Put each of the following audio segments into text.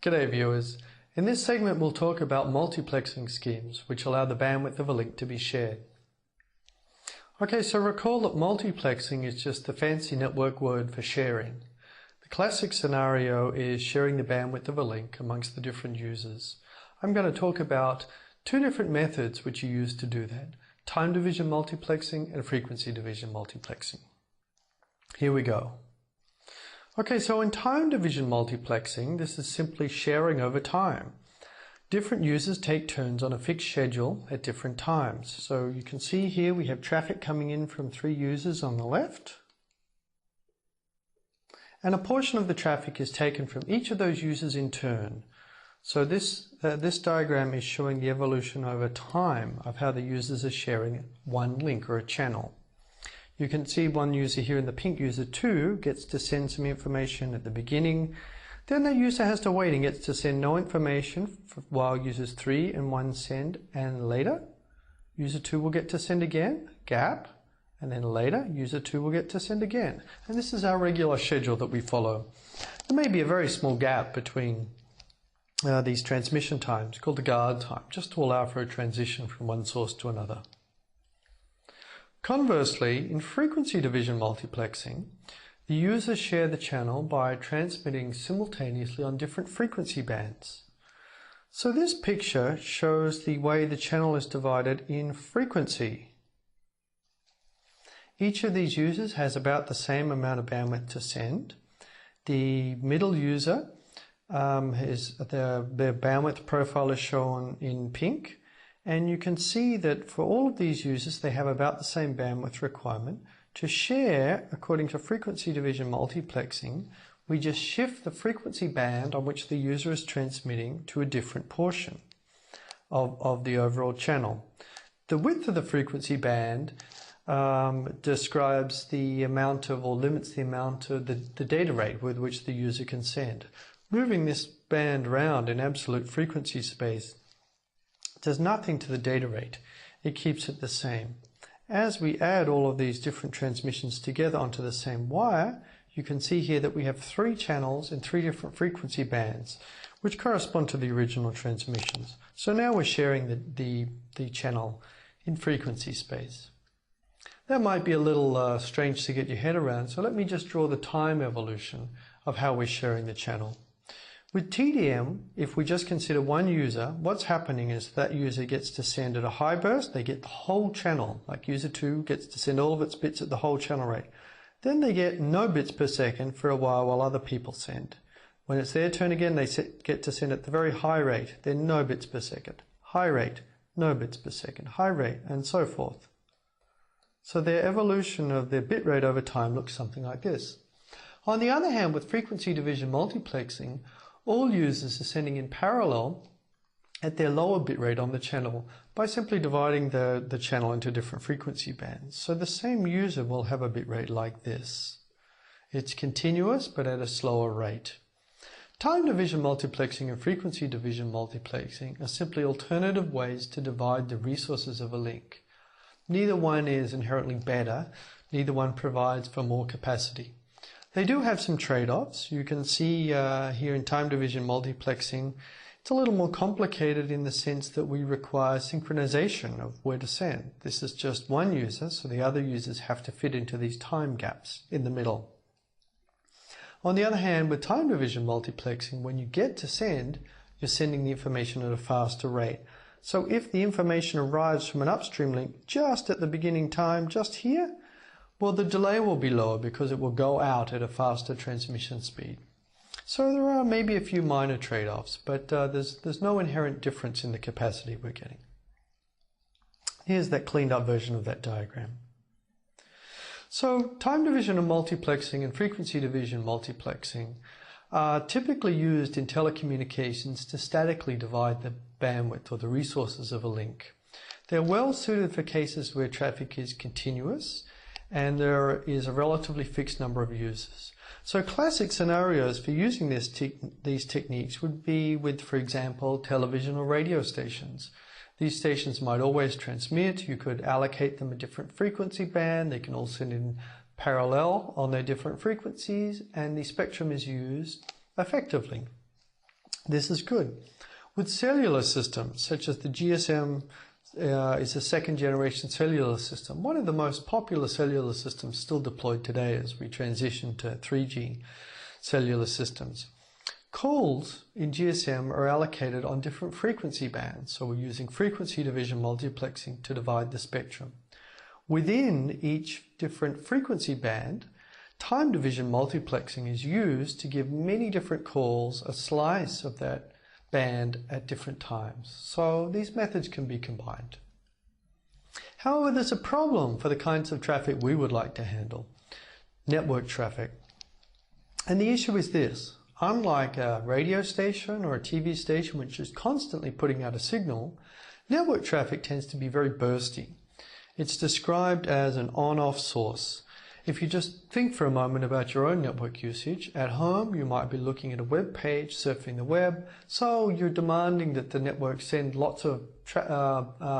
G'day viewers. In this segment we'll talk about multiplexing schemes which allow the bandwidth of a link to be shared. Okay, so recall that multiplexing is just the fancy network word for sharing. The classic scenario is sharing the bandwidth of a link amongst the different users. I'm going to talk about two different methods which you use to do that: time division multiplexing and frequency division multiplexing. Here we go. Okay, so in time division multiplexing, this is simply sharing over time. Different users take turns on a fixed schedule at different times. So you can see here we have traffic coming in from 3 users on the left. And a portion of the traffic is taken from each of those users in turn. So this diagram is showing the evolution over time of how the users are sharing one link or a channel. You can see one user here in the pink, user 2, gets to send some information at the beginning. Then the user has to wait and gets to send no information while users 3 and 1 send, and later user 2 will get to send again, gap, and then later user 2 will get to send again. And this is our regular schedule that we follow. There may be a very small gap between these transmission times called the guard time, just to allow for a transition from one source to another. Conversely, in frequency division multiplexing, the users share the channel by transmitting simultaneously on different frequency bands. So this picture shows the way the channel is divided in frequency. Each of these users has about the same amount of bandwidth to send. The middle user, their bandwidth profile is shown in pink. And you can see that for all of these users, they have about the same bandwidth requirement. To share, according to frequency division multiplexing, we just shift the frequency band on which the user is transmitting to a different portion of the overall channel. The width of the frequency band describes the amount of, or limits the amount of the data rate with which the user can send. Moving this band around in absolute frequency space does nothing to the data rate. It keeps it the same. As we add all of these different transmissions together onto the same wire, you can see here that we have 3 channels in 3 different frequency bands, which correspond to the original transmissions. So now we're sharing the channel in frequency space. That might be a little strange to get your head around, so let me just draw the time evolution of how we're sharing the channel. With TDM, if we just consider one user, what's happening is that user gets to send at a high burst. They get the whole channel, like user 2 gets to send all of its bits at the whole channel rate. Then they get no bits per second for a while other people send. When it's their turn again, they get to send at the very high rate, then no bits per second. High rate, no bits per second. High rate, and so forth. So their evolution of their bit rate over time looks something like this. On the other hand, with frequency division multiplexing, all users are sending in parallel at their lower bit rate on the channel by simply dividing the channel into different frequency bands. So the same user will have a bit rate like this. It's continuous but at a slower rate. Time division multiplexing and frequency division multiplexing are simply alternative ways to divide the resources of a link. Neither one is inherently better, neither one provides for more capacity. They do have some trade-offs. You can see here in time division multiplexing, it's a little more complicated in the sense that we require synchronization of where to send. This is just one user, so the other users have to fit into these time gaps in the middle. On the other hand, with time division multiplexing, when you get to send, you're sending the information at a faster rate. So if the information arrives from an upstream link just at the beginning time, just here, well, the delay will be lower because it will go out at a faster transmission speed. So there are maybe a few minor trade-offs, but there's no inherent difference in the capacity we're getting. Here's that cleaned up version of that diagram. So time division and multiplexing and frequency division multiplexing are typically used in telecommunications to statically divide the bandwidth or the resources of a link. They're well suited for cases where traffic is continuous and there is a relatively fixed number of users. So classic scenarios for using these techniques would be with, for example, television or radio stations. These stations might always transmit. You could allocate them a different frequency band. They can all send in parallel on their different frequencies, and the spectrum is used effectively. This is good. With cellular systems, such as the GSM is a second generation cellular system, one of the most popular cellular systems still deployed today as we transition to 3G cellular systems. Calls in GSM are allocated on different frequency bands, so we're using frequency division multiplexing to divide the spectrum. Within each different frequency band, time division multiplexing is used to give many different calls a slice of that band at different times. So these methods can be combined. However, there's a problem for the kinds of traffic we would like to handle, network traffic. And the issue is this: unlike a radio station or a TV station which is constantly putting out a signal, network traffic tends to be very bursty. It's described as an on-off source. If you just think for a moment about your own network usage, at home you might be looking at a web page, surfing the web, so you're demanding that the network send lots of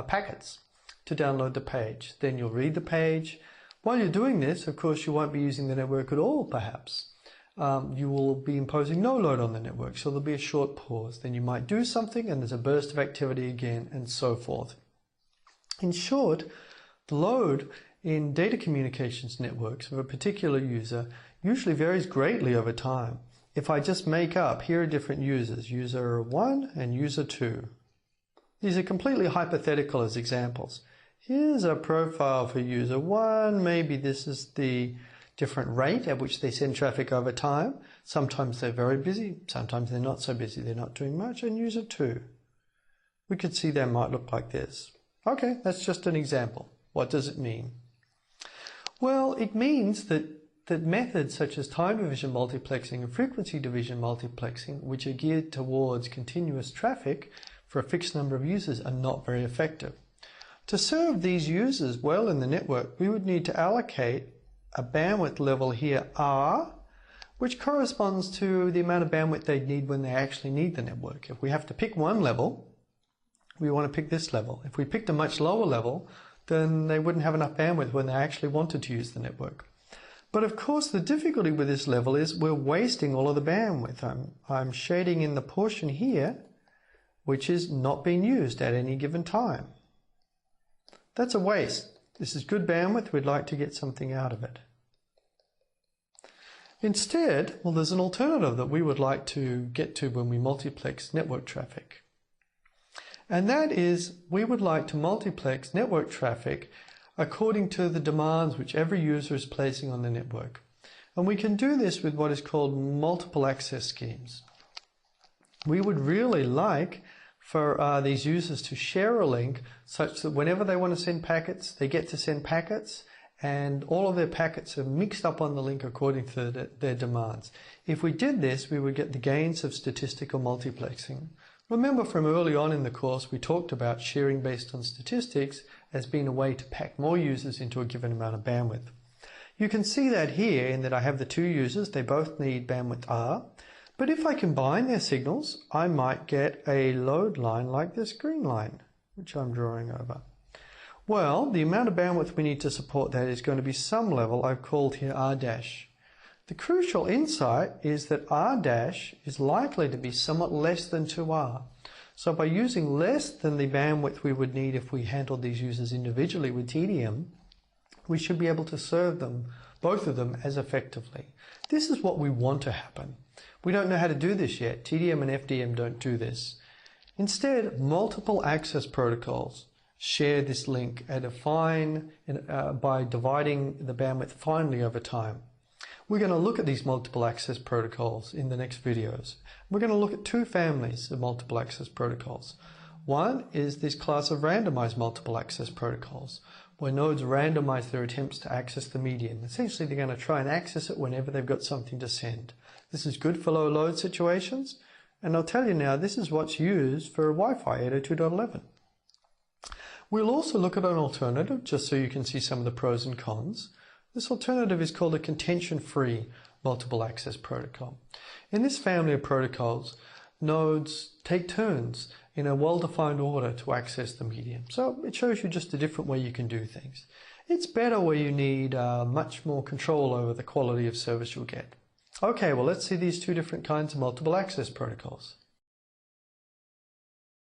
packets to download the page. Then you'll read the page. While you're doing this, of course, you won't be using the network at all, perhaps. You will be imposing no load on the network, so there'll be a short pause. Then you might do something and there's a burst of activity again, and so forth. In short, the load in data communications networks of a particular user usually varies greatly over time. If I just make up, here are different users, user 1 and user 2. These are completely hypothetical as examples. Here's a profile for user 1, maybe this is the different rate at which they send traffic over time. Sometimes they're very busy, sometimes they're not so busy, they're not doing much. And user 2, we could see they might look like this. Okay, that's just an example. What does it mean? Well, it means that methods such as time division multiplexing and frequency division multiplexing, which are geared towards continuous traffic for a fixed number of users, are not very effective. To serve these users well in the network, we would need to allocate a bandwidth level here, R, which corresponds to the amount of bandwidth they need when they actually need the network. If we have to pick one level, we want to pick this level. If we picked a much lower level, then they wouldn't have enough bandwidth when they actually wanted to use the network. But of course, the difficulty with this level is we're wasting all of the bandwidth. I'm shading in the portion here, which is not being used at any given time. That's a waste. This is good bandwidth. We'd like to get something out of it. Instead, well, there's an alternative that we would like to get to when we multiplex network traffic. And that is, we would like to multiplex network traffic according to the demands which every user is placing on the network. And we can do this with what is called multiple access schemes. We would really like for these users to share a link such that whenever they want to send packets, they get to send packets, and all of their packets are mixed up on the link according to their demands. If we did this, we would get the gains of statistical multiplexing. Remember from early on in the course, we talked about sharing based on statistics as being a way to pack more users into a given amount of bandwidth. You can see that here in that I have the two users, they both need bandwidth R, but if I combine their signals, I might get a load line like this green line, which I'm drawing over. Well, the amount of bandwidth we need to support that is going to be some level I've called here R dash. The crucial insight is that R dash is likely to be somewhat less than 2R. So by using less than the bandwidth we would need if we handled these users individually with TDM, we should be able to serve them, both of them, as effectively. This is what we want to happen. We don't know how to do this yet. TDM and FDM don't do this. Instead, multiple access protocols share this link at by dividing the bandwidth finely over time. We're going to look at these multiple access protocols in the next videos. We're going to look at two families of multiple access protocols. One is this class of randomized multiple access protocols, where nodes randomize their attempts to access the median. Essentially, they're going to try and access it whenever they've got something to send. This is good for low load situations, and I'll tell you now, this is what's used for Wi-Fi 802.11. We'll also look at an alternative, just so you can see some of the pros and cons. This alternative is called a contention-free multiple access protocol. In this family of protocols, nodes take turns in a well-defined order to access the median. So it shows you just a different way you can do things. It's better where you need much more control over the quality of service you'll get. Okay, well, let's see these two different kinds of multiple access protocols.